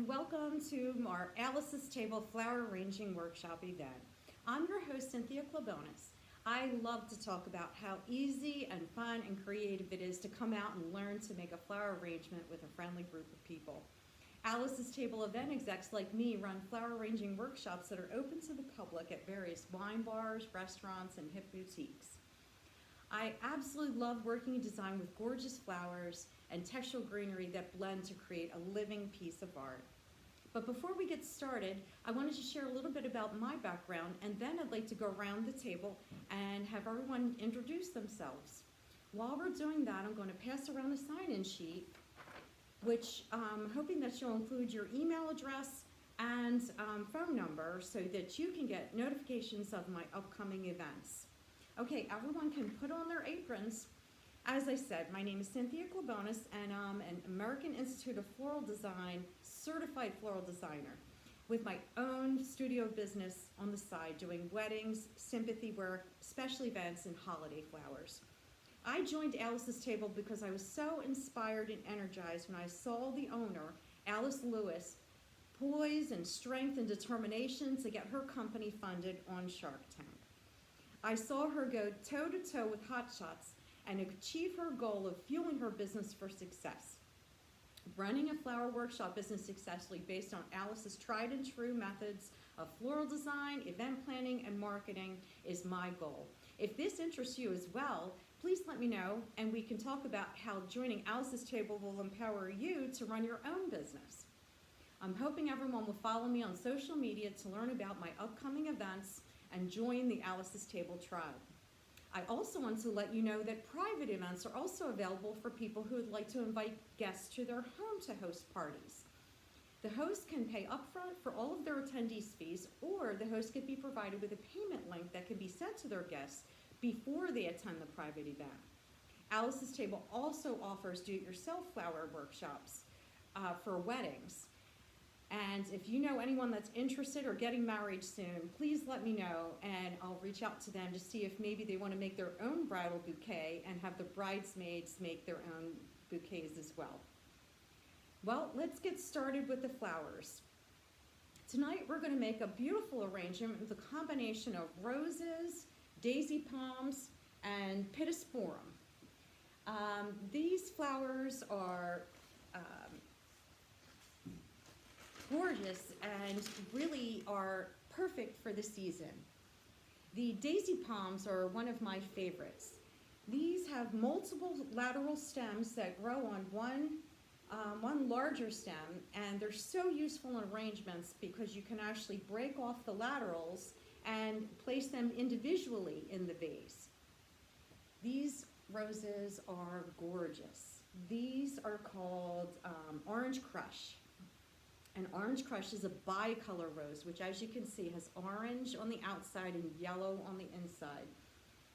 welcome to our Alice's Table Flower Arranging Workshop event. I'm your host, Cynthia Klebonis. I love to talk about how easy and fun and creative it is to come out and learn to make a flower arrangement with a friendly group of people. Alice's Table event execs like me run flower arranging workshops that are open to the public at various wine bars, restaurants, and hip boutiques. I absolutely love working in design with gorgeous flowers and textural greenery that blend to create a living piece of art. But before we get started, I wanted to share a little bit about my background, and then I'd like to go around the table and have everyone introduce themselves. While we're doing that, I'm going to pass around a sign-in sheet, which I'm hoping that you'll include your email address and phone number so that you can get notifications of my upcoming events. Okay, everyone can put on their aprons. As I said, my name is Cynthia Klebonis, and I'm an American Institute of Floral Design certified floral designer with my own studio business on the side doing weddings, sympathy work, special events, and holiday flowers. I joined Alice's Table because I was so inspired and energized when I saw the owner, Alice Lewis, poise and strength and determination to get her company funded on Shark Tank. I saw her go toe-to-toe with hotshots and achieve her goal of fueling her business for success. Running a flower workshop business successfully based on Alice's tried and true methods of floral design, event planning, and marketing is my goal. If this interests you as well, please let me know, and we can talk about how joining Alice's Table will empower you to run your own business. I'm hoping everyone will follow me on social media to learn about my upcoming events and join the Alice's Table tribe. I also want to let you know that private events are also available for people who would like to invite guests to their home to host parties. The host can pay upfront for all of their attendees' fees, or the host could be provided with a payment link that can be sent to their guests before they attend the private event. Alice's Table also offers do-it-yourself flower workshops for weddings. And if you know anyone that's interested or getting married soon, please let me know, and I'll reach out to them to see if maybe they want to make their own bridal bouquet and have the bridesmaids make their own bouquets as well. Well, let's get started with the flowers. Tonight we're going to make a beautiful arrangement with a combination of roses, daisy palms, and pittosporum. These flowers are gorgeous and really are perfect for the season. The daisy palms are one of my favorites. These have multiple lateral stems that grow on one larger stem, and they're so useful in arrangements because you can actually break off the laterals and place them individually in the vase. These roses are gorgeous. These are called Orange Crush. And Orange Crush is a bicolor rose, which, as you can see, has orange on the outside and yellow on the inside.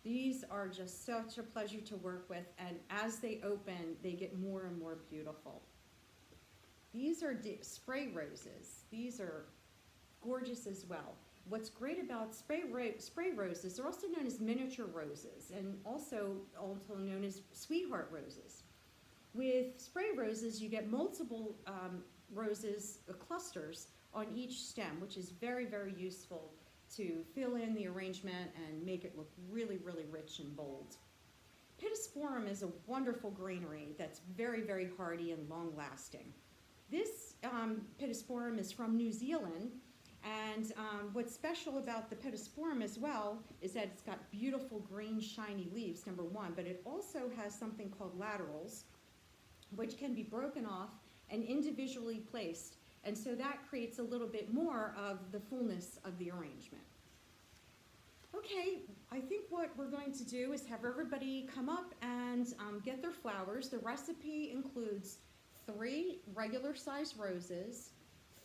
These are just such a pleasure to work with, and as they open, they get more and more beautiful. These are spray roses. These are gorgeous as well. What's great about spray roses, they're also known as miniature roses, and also known as sweetheart roses. With spray roses, you get multiple roses, clusters on each stem, which is very, very useful to fill in the arrangement and make it look really, really rich and bold. Pittosporum is a wonderful greenery that's very, very hardy and long-lasting. This pittosporum is from New Zealand, and what's special about the pittosporum as well is that it's got beautiful green, shiny leaves, number one, but it also has something called laterals, which can be broken off and individually placed, and so that creates a little bit more of the fullness of the arrangement. Okay, I think what we're going to do is have everybody come up and get their flowers. The recipe includes 3 regular-sized roses,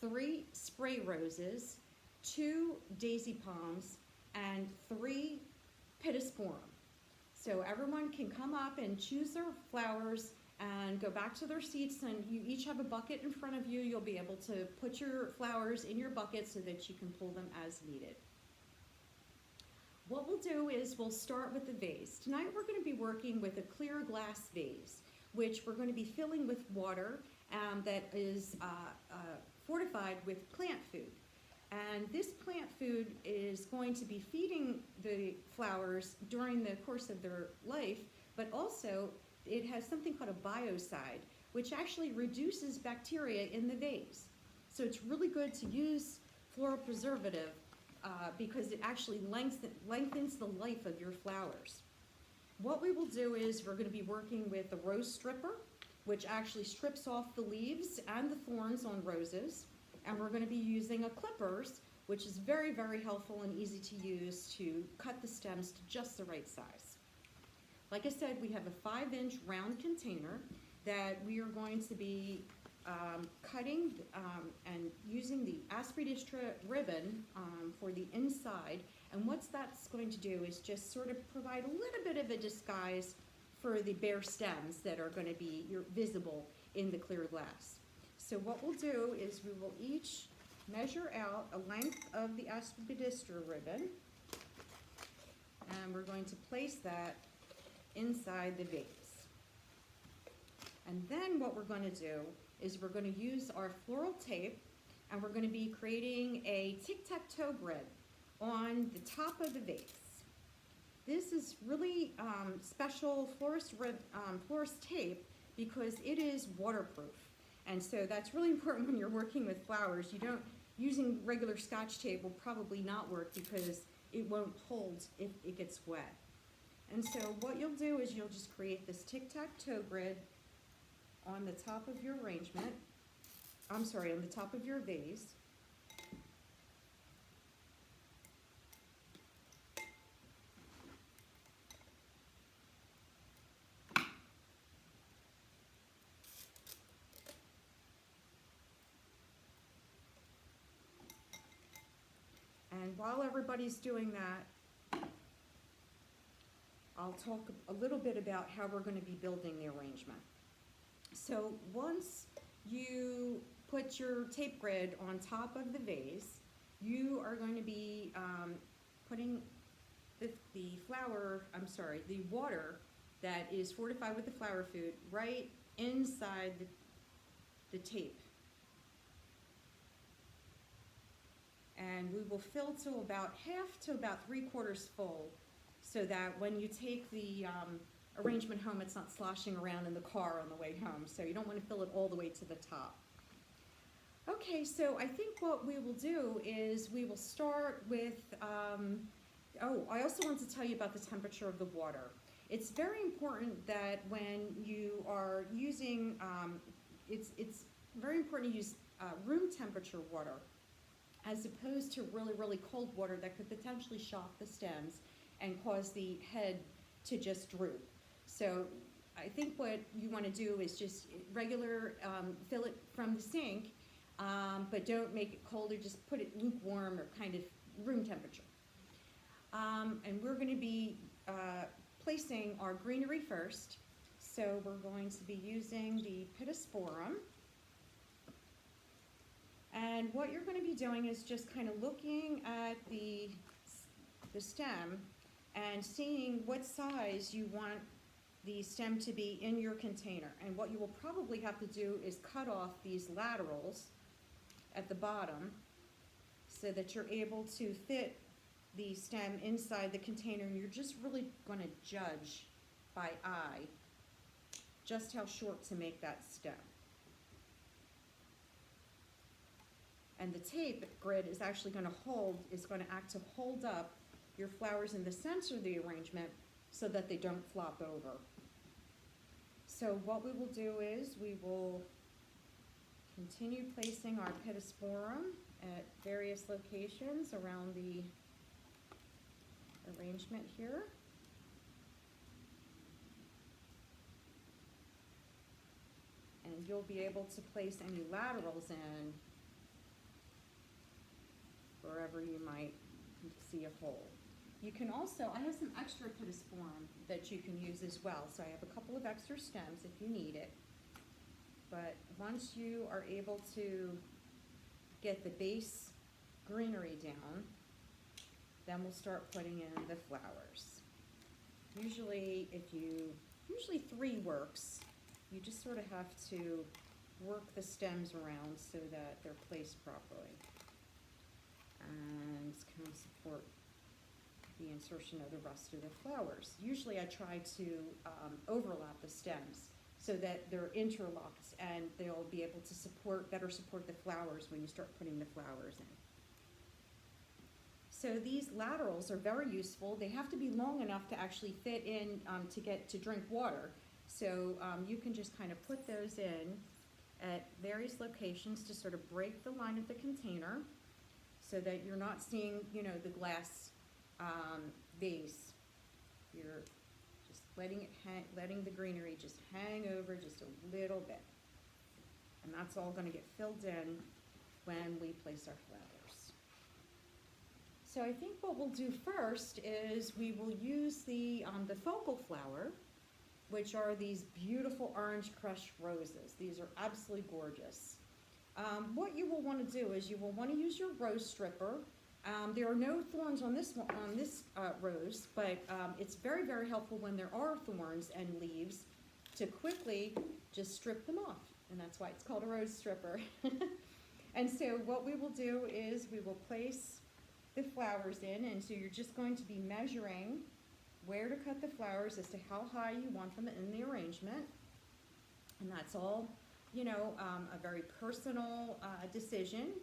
3 spray roses, 2 daisy palms, and 3 pittosporum. So everyone can come up and choose their flowers and go back to their seats, and you each have a bucket in front of you. You'll be able to put your flowers in your bucket so that you can pull them as needed. What we'll do is we'll start with the vase. Tonight we're going to be working with a clear glass vase. which we're going to be filling with water that is fortified with plant food. And this plant food is going to be feeding the flowers during the course of their life, but also it has something called a biocide, which actually reduces bacteria in the vase. So it's really good to use floral preservative because it actually lengthens the life of your flowers. What we will do is we're going to be working with the rose stripper, which actually strips off the leaves and the thorns on roses. And we're going to be using a clippers, which is very, very helpful and easy to use to cut the stems to just the right size. Like I said, we have a 5-inch round container that we are going to be cutting and using the aspidistra ribbon for the inside. And what that's going to do is just sort of provide a little bit of a disguise for the bare stems that are going to be visible in the clear glass. So what we'll do is we will each measure out a length of the aspidistra ribbon, and we're going to place that inside the vase. And then what we're going to do is we're going to use our floral tape, and we're going to be creating a tic-tac-toe grid on the top of the vase. This is really special florist tape because it is waterproof. And so that's really important when you're working with flowers. Using regular Scotch tape will probably not work because it won't hold if it gets wet. And so what you'll do is you'll just create this tic-tac-toe grid on the top of your arrangement. On the top of your vase. And while everybody's doing that, I'll talk a little bit about how we're going to be building the arrangement. So once you put your tape grid on top of the vase, you are going to be putting the water that is fortified with the flower food right inside the tape. And we will fill to about half to about 3/4 full so that when you take the arrangement home, it's not sloshing around in the car on the way home. So you don't want to fill it all the way to the top. Okay, so I think what we will do is we will start with, I also want to tell you about the temperature of the water. It's very important that when you are using, it's very important to use room temperature water as opposed to really, really cold water that could potentially shock the stems and cause the head to just droop. So I think what you want to do is just regular, fill it from the sink, but don't make it colder, just put it lukewarm or kind of room temperature. And we're going to be placing our greenery first. So we're going to be using the pittosporum. And what you're going to be doing is just kind of looking at the stem and seeing what size you want the stem to be in your container. And what you will probably have to do is cut off these laterals at the bottom so that you're able to fit the stem inside the container, and you're just really going to judge by eye just how short to make that stem. And the tape grid is actually going to act to hold up your flowers in the center of the arrangement so that they don't flop over. So what we will do is we will continue placing our pittosporum at various locations around the arrangement here. And you'll be able to place any laterals in wherever you might see a hole. You can also, I have some extra pittosporum that you can use as well. So I have a couple of extra stems if you need it. But once you are able to get the base greenery down, then we'll start putting in the flowers. Usually 3 works you just sort of have to work the stems around so that they're placed properly. And kind of support the insertion of the rest of the flowers. Usually I try to overlap the stems so that they're interlocked and they'll be able to better support the flowers when you start putting the flowers in. So these laterals are very useful. They have to be long enough to actually fit in to drink water. So you can just kind of put those in at various locations to sort of break the line of the container so that you're not seeing, you know, the glass vase. You're just letting the greenery just hang over just a little bit. And that's all going to get filled in when we place our flowers. So I think what we'll do first is we will use the focal flower, which are these beautiful orange crushed roses. These are absolutely gorgeous. What you will want to do is you will want to use your rose stripper. There are no thorns on this rose, but it's very, very helpful when there are thorns and leaves to quickly just strip them off. And that's why it's called a rose stripper. And so what we will do is we will place the flowers in, and so you're just going to be measuring where to cut the flowers as to how high you want them in the arrangement. And that's all, you know, a very personal decision.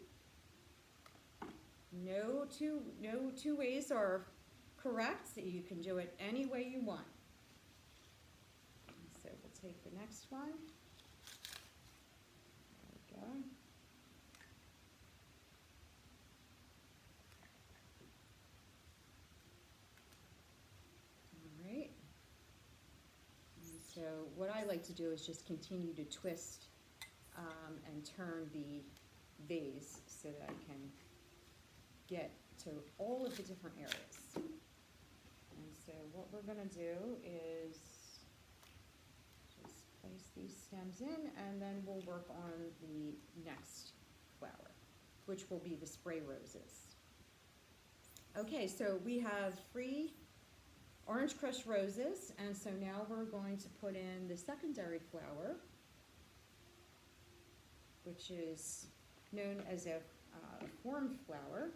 No two ways are correct. So you can do it any way you want. So we'll take the next one. There we go. All right. And so what I like to do is just continue to twist and turn the vase so that I can get to all of the different areas. And so what we're going to do is just place these stems in, and then we'll work on the next flower, which will be the spray roses. Okay, so we have 3 orange crushed roses, and so now we're going to put in the secondary flower, which is known as a formed flower.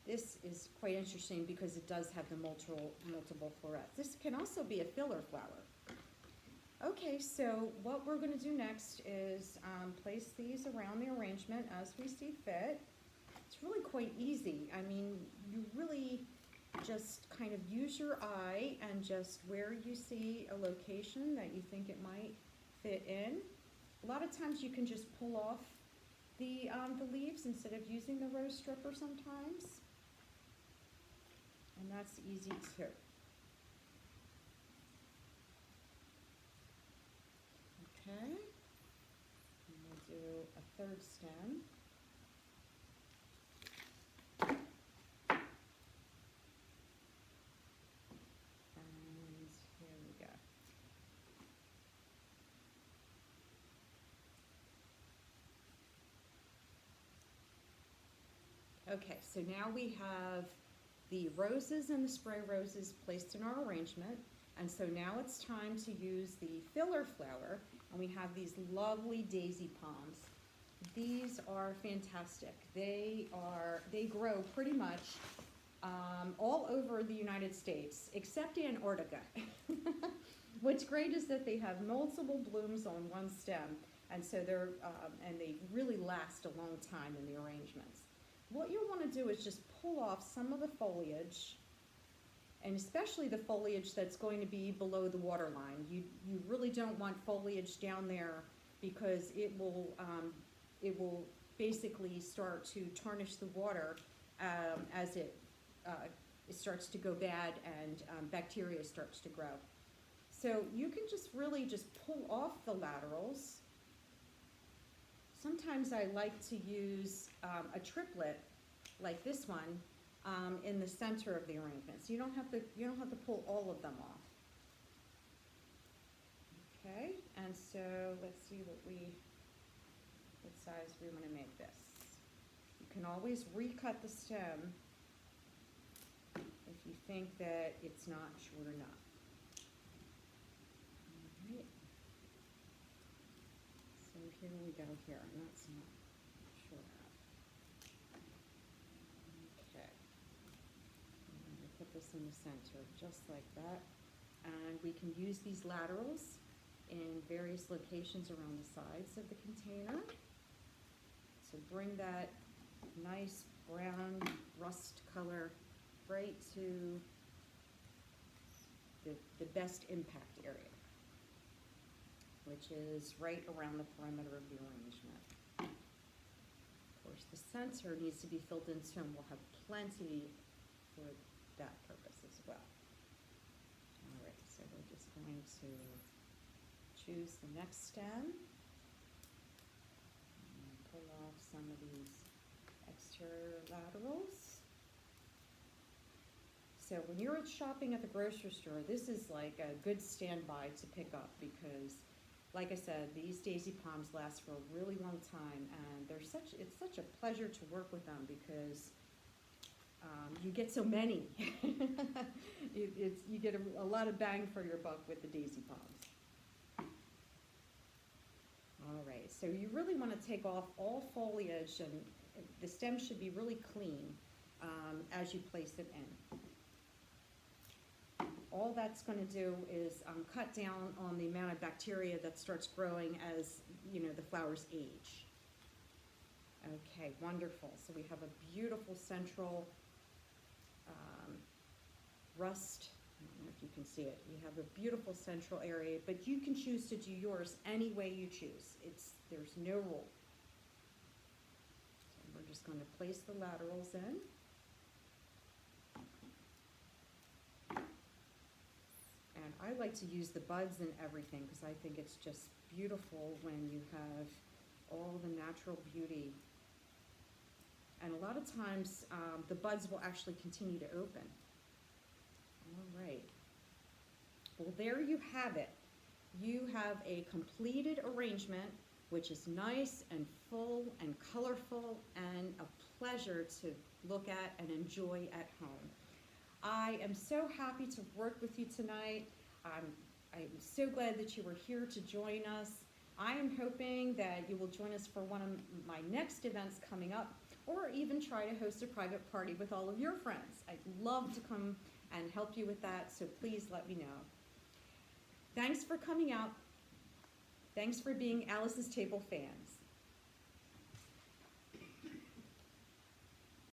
This is quite interesting because it does have the multiple florets. This can also be a filler flower. Okay, so what we're going to do next is place these around the arrangement as we see fit. It's really quite easy. I mean, you really just kind of use your eye and just where you see a location that you think it might fit in. A lot of times you can just pull off the leaves instead of using the rose stripper sometimes. And that's easy too. Okay, and we'll do a third stem. And here we go. Okay, so now we have the roses and the spray roses placed in our arrangement, and so now it's time to use the filler flower, and we have these lovely daisy palms. These are fantastic. They grow pretty much all over the United States, except Antarctica. What's great is that they have multiple blooms on one stem, and so and they really last a long time in the arrangements. What you want to do is just pull off some of the foliage, and especially the foliage that's going to be below the water line. You really don't want foliage down there because it will basically start to tarnish the water as it starts to go bad and bacteria starts to grow. So you can just really just pull off the laterals. Sometimes I like to use a triplet like this one in the center of the arrangement. So you don't have to pull all of them off. Okay, and so let's see what size we want to make this. You can always recut the stem if you think that it's not short enough. here we go here, and that's not sure. Okay. I'm going to put this in the center, just like that. And we can use these laterals in various locations around the sides of the container. So bring that nice brown rust color right to the best impact area, which is right around the perimeter of the arrangement. Of course, the center needs to be filled in soon. We'll have plenty for that purpose as well. All right, so we're just going to choose the next stem and pull off some of these exterior laterals. So when you're shopping at the grocery store, this is like a good standby to pick up because, like I said, these daisy palms last for a really long time, and it's such a pleasure to work with them because you get so many. You get a lot of bang for your buck with the daisy palms. All right, so you really want to take off all foliage, and the stem should be really clean as you place it in. All that's going to do is cut down on the amount of bacteria that starts growing as the flowers age. Okay, wonderful. So we have a beautiful central rust. I don't know if you can see it. You have a beautiful central area, but you can choose to do yours any way you choose. There's no rule. So we're just going to place the laterals in. And I like to use the buds and everything because I think it's just beautiful when you have all the natural beauty. And a lot of times the buds will actually continue to open. All right. Well, there you have it. You have a completed arrangement which is nice and full and colorful and a pleasure to look at and enjoy at home. I am so happy to work with you tonight. I'm so glad that you were here to join us. I am hoping that you will join us for one of my next events coming up, or even try to host a private party with all of your friends. I'd love to come and help you with that, so please let me know. Thanks for coming out. Thanks for being Alice's Table fan.